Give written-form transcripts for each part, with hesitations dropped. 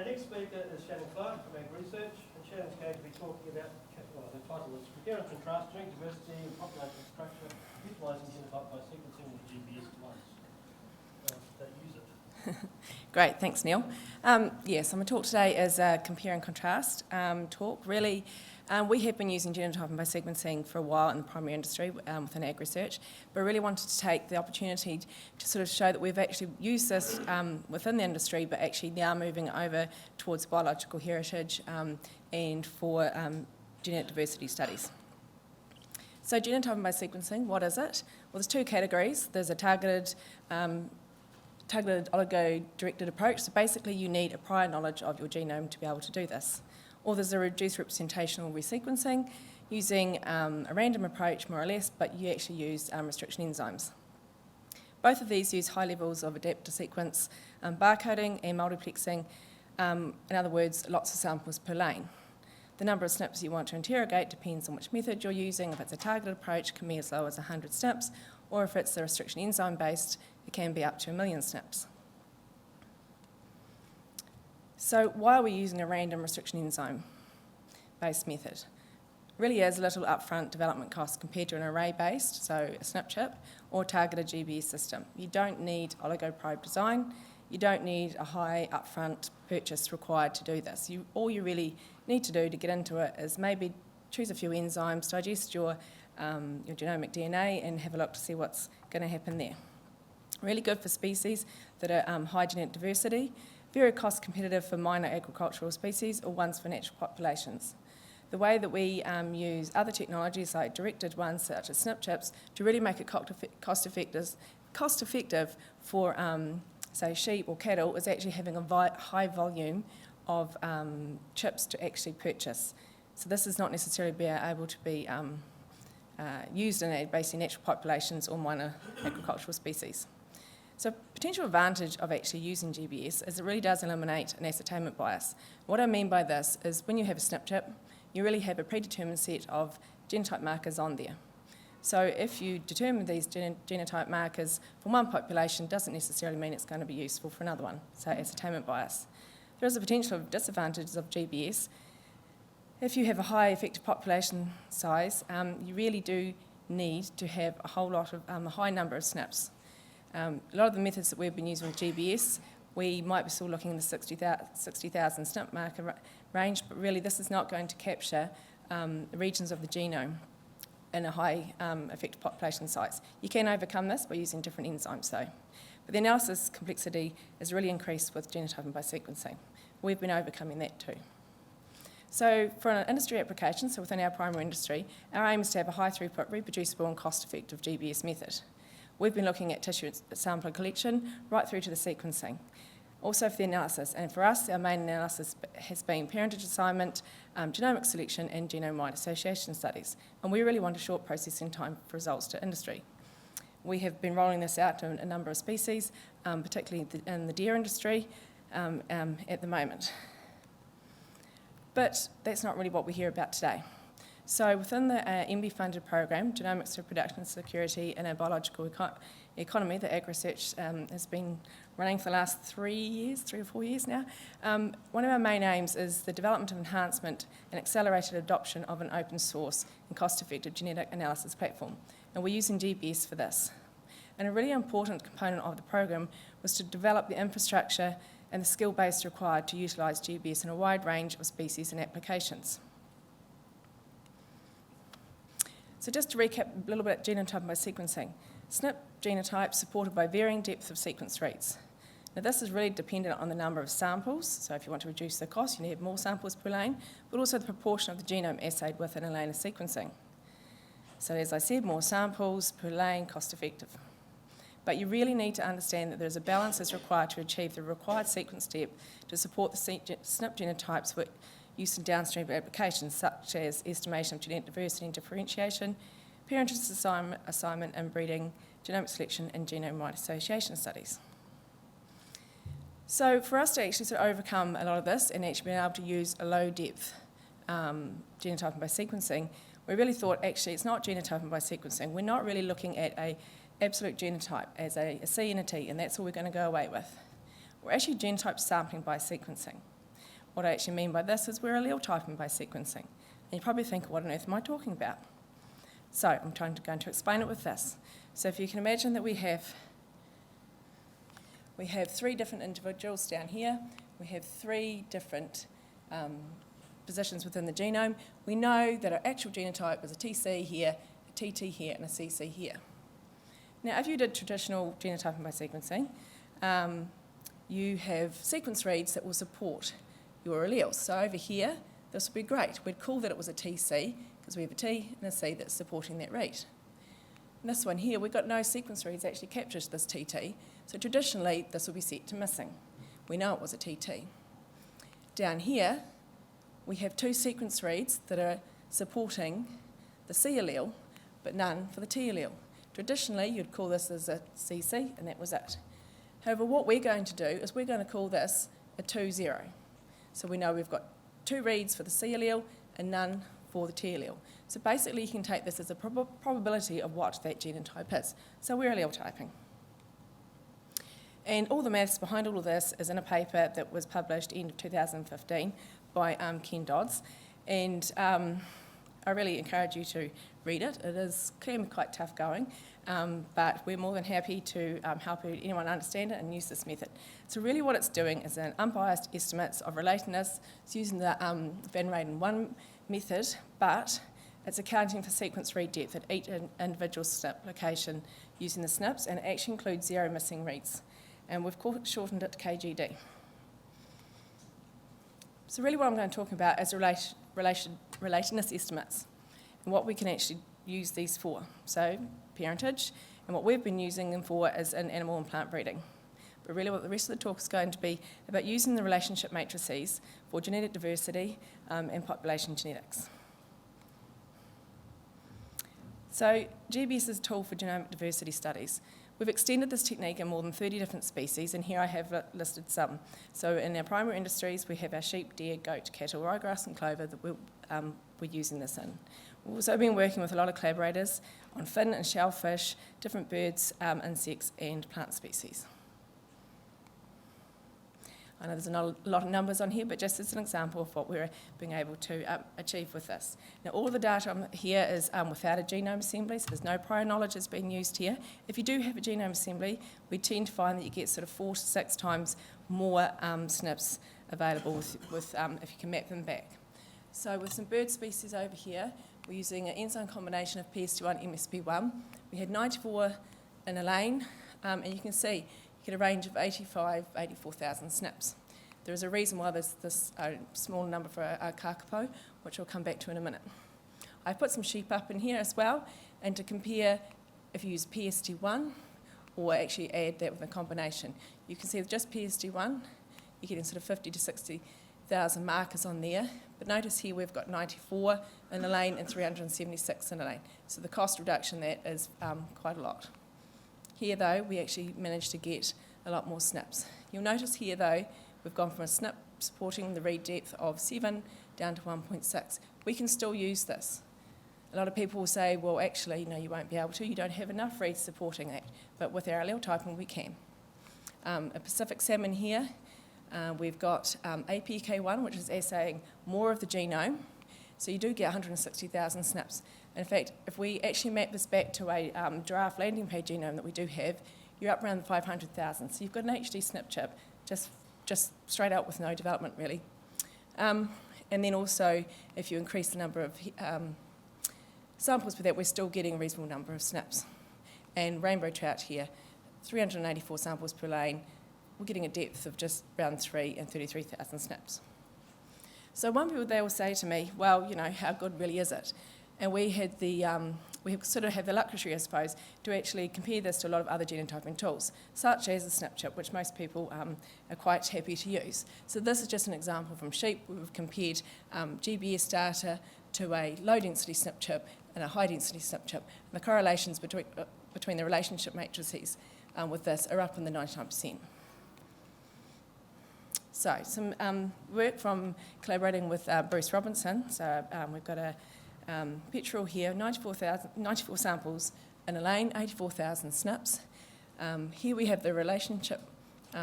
Our next speaker is Shannon Clarke from AgResearch, and Shannon's going to be talking about, well, the title is Compare and Contrast Genetic Diversity and Population Structure, Utilising Genotyping-by-sequencing with GPS device. They use it. Great, thanks Neil. Yes, I'm going to talk today as a compare and contrast talk. Really, we have been using genotyping by sequencing for a while in the primary industry within AgResearch, but really wanted to take the opportunity to sort of show that we've actually used this within the industry, but actually now moving over towards biological heritage and for genetic diversity studies. So genotyping by sequencing, what is it? Well, there's two categories. There's a targeted oligo-directed approach. So basically you need a prior knowledge of your genome to be able to do this. Or there's a reduced representational resequencing using a random approach more or less, but you actually use restriction enzymes. Both of these use high levels of adaptive sequence barcoding and multiplexing. In other words, lots of samples per lane. The number of SNPs you want to interrogate depends on which method you're using. If it's a targeted approach, it can be as low as 100 SNPs, or if it's a restriction enzyme based, it can be up to 1 million SNPs. So why are we using a random restriction enzyme based method? Really is a little upfront development cost compared to an array based, so a SNP chip, or targeted GBS system. You don't need oligoprobe design. You don't need a high upfront purchase required to do this. All you really need to do to get into it is maybe choose a few enzymes, digest your genomic DNA and have a look to see what's going to happen there. Really good for species that are high genetic diversity, very cost competitive for minor agricultural species or ones for natural populations. The way that we use other technologies like directed ones such as SNP chips to really make it cost effective for say sheep or cattle is actually having a high volume of chips to actually purchase. So this is not necessarily being able to be used in basically natural populations or minor agricultural species. So potential advantage of actually using GBS is it really does eliminate an ascertainment bias. What I mean by this is when you have a SNP chip, you really have a predetermined set of genotype markers on there. So if you determine these genotype markers for one population, doesn't necessarily mean it's going to be useful for another one, so ascertainment bias. There is a potential disadvantage of GBS. If you have a high effective population size, you really do need to have a whole lot of a high number of SNPs. A lot of the methods that we've been using with GBS, we might be still looking in the 60,000 SNP marker range, but really this is not going to capture the regions of the genome in a high effective population size. You can overcome this by using different enzymes though. But the analysis complexity is really increased with genotyping by sequencing. We've been overcoming that too. So for an industry application, so within our primary industry, our aim is to have a high throughput, reproducible and cost-effective GBS method. We've been looking at tissue sample collection right through to the sequencing. Also for the analysis, and for us, our main analysis has been parentage assignment, genomic selection and genome-wide association studies. And we really want a short processing time for results to industry. We have been rolling this out to a number of species, particularly in the deer industry at the moment. But that's not really what we hear about today. So within the MB-funded program, Genomics for Production Security in a Biological Economy that AgResearch has been running for the last 3 or 4 years now, one of our main aims is the development of enhancement and accelerated adoption of an open source and cost-effective genetic analysis platform. And we're using GBS for this. And a really important component of the program was to develop the infrastructure and the skill base required to utilise GBS in a wide range of species and applications. So just to recap a little bit, genotyping by sequencing. SNP genotypes supported by varying depth of sequence reads. Now this is really dependent on the number of samples, so if you want to reduce the cost, you need more samples per lane, but also the proportion of the genome assayed within a lane of sequencing. So as I said, more samples per lane, cost effective. But you really need to understand that there's a balance that's required to achieve the required sequence depth to support the SNP genotypes for use in downstream applications such as estimation of genetic diversity and differentiation, parentage assignment and breeding, genomic selection and genome-wide association studies. So for us to actually sort of overcome a lot of this and actually being able to use a low depth genotyping by sequencing, we really thought actually it's not genotyping by sequencing. We're not really looking at a absolute genotype as a C and a T, and that's all we're going to go away with. We're actually genotype sampling by sequencing. what I actually mean by this is we're allele typing by sequencing. And you probably think, what on earth am I talking about? So I'm going to explain it with this. So if you can imagine that we have 3 different individuals down here. We have 3 different positions within the genome. We know that our actual genotype is a TC here, a TT here, and a CC here. Now, if you did traditional genotyping by sequencing, you have sequence reads that will support your alleles. So over here, this would be great. We'd call that it was a TC because we have a T and a C that's supporting that read. In this one here, we've got no sequence reads actually captures this TT, so traditionally this will be set to missing. We know it was a TT. Down here, we have 2 sequence reads that are supporting the C allele, but none for the T allele. Traditionally, you'd call this as a CC, and that was it. However, what we're going to do is we're going to call this a 2-0. So we know we've got 2 reads for the C allele and none for the T allele. So basically, you can take this as a probability of what that genotype is. So we're allele typing. And all the maths behind all of this is in a paper that was published end of 2015 by Ken Dodds. And I really encourage you to read it. It can be quite tough going, but we're more than happy to help anyone understand it and use this method. So really what it's doing is an unbiased estimates of relatedness. It's using the Van Reyden 1 method, but it's accounting for sequence read depth at each individual SNP location using the SNPs, and it actually includes 0 missing reads. And we've shortened it to KGD. So really what I'm going to talk about is relatedness estimates and what we can actually use these for. So parentage, and what we've been using them for is in animal and plant breeding. But really what the rest of the talk is going to be about using the relationship matrices for genetic diversity and population genetics. So GBS is a tool for genomic diversity studies. We've extended this technique in more than 30 different species, and here I have listed some. So in our primary industries, we have our sheep, deer, goat, cattle, ryegrass and clover that we're using this in. We've also been working with a lot of collaborators on fin and shellfish, different birds, insects and plant species. I know there's not a lot of numbers on here, but just as an example of what we're being able to achieve with this. Now, all of the data here is without a genome assembly, so there's no prior knowledge that's being used here. If you do have a genome assembly, we tend to find that you get sort of 4 to 6 times more SNPs available with if you can map them back. So with some bird species over here, we're using an enzyme combination of PS2 and MSP1. We had 94 in a lane, and you can see you get a range of 84,000 SNPs. There is a reason why there's this small number for a kakapo, which I'll come back to in a minute. I've put some sheep up in here as well, and to compare if you use PST1 or actually add that with a combination. You can see with just PST1, you're getting sort of 50 to 60,000 markers on there, but notice here we've got 94 in a lane and 376 in a lane. So the cost reduction there is quite a lot. Here, though, we actually managed to get a lot more SNPs. You'll notice here, though, we've gone from a SNP supporting the read depth of 7 down to 1.6. We can still use this. A lot of people will say, well, actually, no, you won't be able to. You don't have enough reads supporting that. But with our allele typing, we can. A Pacific salmon here, we've got APK1, which is assaying more of the genome. So you do get 160,000 SNPs. In fact, if we actually map this back to a giraffe landing page genome that we do have, you're up around 500,000. So you've got an HD SNP chip, just straight out with no development, really. And then also, if you increase the number of samples with that, we're still getting a reasonable number of SNPs. And rainbow trout here, 384 samples per lane, we're getting a depth of just around 3 and 33,000 SNPs. So one people, they will say to me, well, you know, how good really is it? And we had we sort of have the luxury, I suppose, to actually compare this to a lot of other genotyping tools, such as the SNP chip, which most people are quite happy to use. So this is just an example from sheep. We've compared GBS data to a low-density SNP chip and a high-density SNP chip. And the correlations between the relationship matrices with this are up in the 99%. So some work from collaborating with Bruce Robinson. So we've got a petrel here, 94 samples in a lane, 84,000 SNPs. Here we have the relationship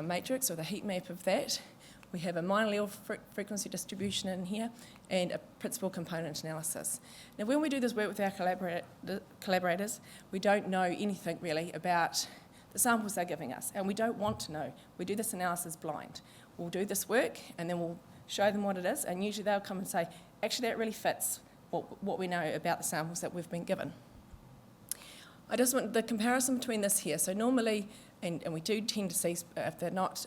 matrix, or the heat map of that. we have a minor allele frequency distribution in here, and a principal component analysis. Now, when we do this work with our collaborators, we don't know anything really about the samples they're giving us, and we don't want to know. We do this analysis blind. We'll do this work, and then we'll show them what it is, and usually they'll come and say, actually, that really fits what we know about the samples that we've been given. I just want the comparison between this here. So normally, and we do tend to see, if they're not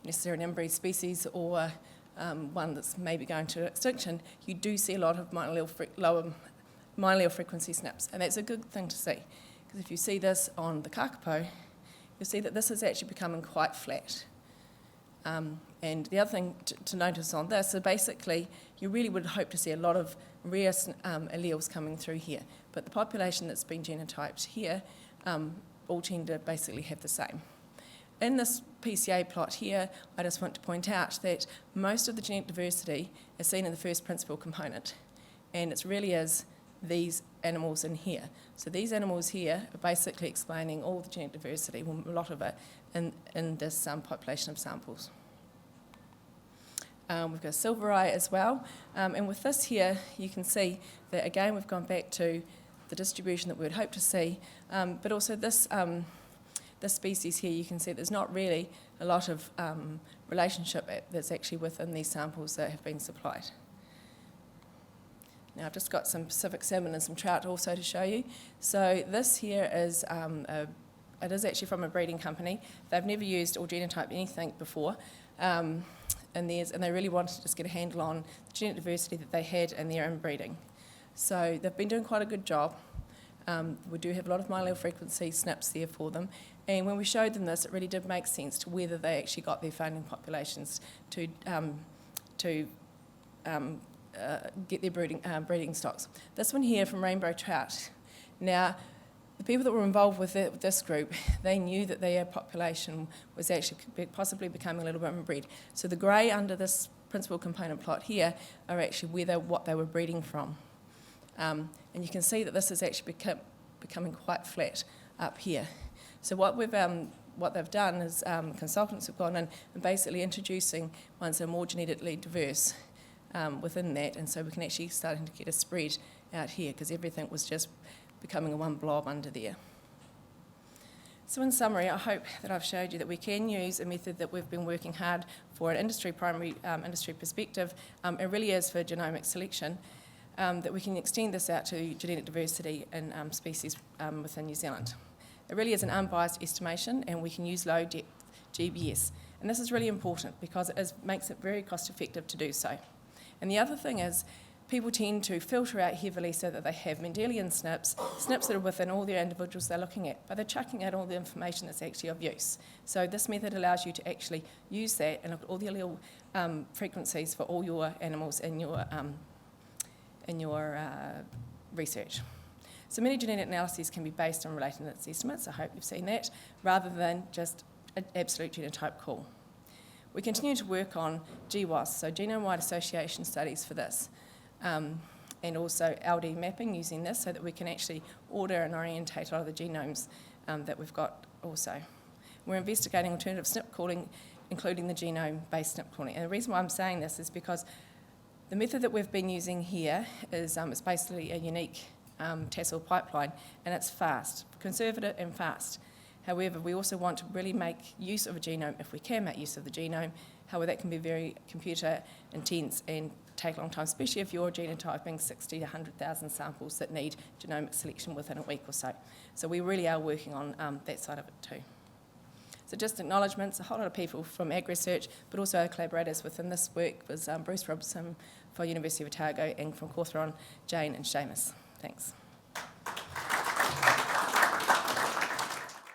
necessarily an inbreed species or one that's maybe going to extinction, you do see a lot of lower minor allele frequency SNPs, and that's a good thing to see. Because if you see this on the kakapo, you'll see that this is actually becoming quite flat. And the other thing to notice on this is basically you really would hope to see a lot of rare alleles coming through here, but the population that's been genotyped here all tend to basically have the same. In this PCA plot here, I just want to point out that most of the genetic diversity is seen in the first principal component, and it really is these animals in here. So these animals here are basically explaining all the genetic diversity, well, a lot of it, in this population of samples. We've got a silver eye as well, and with this here, you can see that again we've gone back to the distribution that we would hope to see, but also this species here, you can see there's not really a lot of relationship that's actually within these samples that have been supplied. Now I've just got some Pacific salmon and some trout also to show you. So this here is, it is actually from a breeding company. They've never used or genotyped anything before, and they really wanted to just get a handle on the genetic diversity that they had in their inbreeding. So they've been doing quite a good job. We do have a lot of minor allele frequency SNPs there for them, and when we showed them this, it really did make sense to whether they actually got their founding populations to get their breeding stocks. This one here from rainbow trout. Now, the people that were involved with this group, they knew that their population was actually possibly becoming a little bit inbred. So the grey under this principal component plot here are actually what they were breeding from. And you can see that this is actually becoming quite flat up here. So what they've done is consultants have gone in and basically introducing ones that are more genetically diverse within that, and so we can actually starting to get a spread out here because everything was just becoming a one blob under there. So in summary, I hope that I've showed you that we can use a method that we've been working hard for an primary industry perspective. It really is for genomic selection, that we can extend this out to genetic diversity in species within New Zealand. It really is an unbiased estimation, and we can use low depth GBS. And this is really important because it makes it very cost effective to do so. And the other thing is, people tend to filter out heavily so that they have Mendelian SNPs that are within all the individuals they're looking at, but they're chucking out all the information that's actually of use. So this method allows you to actually use that and look at all the allele frequencies for all your animals in your research. So many genetic analyses can be based on relatedness estimates, I hope you've seen that, rather than just an absolute genotype call. We continue to work on GWAS, so genome-wide association studies for this, and also LD mapping using this so that we can actually order and orientate a lot of the genomes that we've got also. We're investigating alternative SNP calling, including the genome-based SNP calling. And the reason why I'm saying this is because the method that we've been using here is it's basically a unique tassel pipeline, and it's fast, conservative and fast. However, we also want to really make use of a genome if we can make use of the genome. However, that can be very computer intense and take a long time, especially if you're genotyping 60 to 100,000 samples that need genomic selection within a week or so. So we really are working on that side of it too. So just acknowledgements, a whole lot of people from AgResearch, but also our collaborators within this work was Bruce Robson for University of Otago, and from Cawthron, Jane and Seamus. Thanks.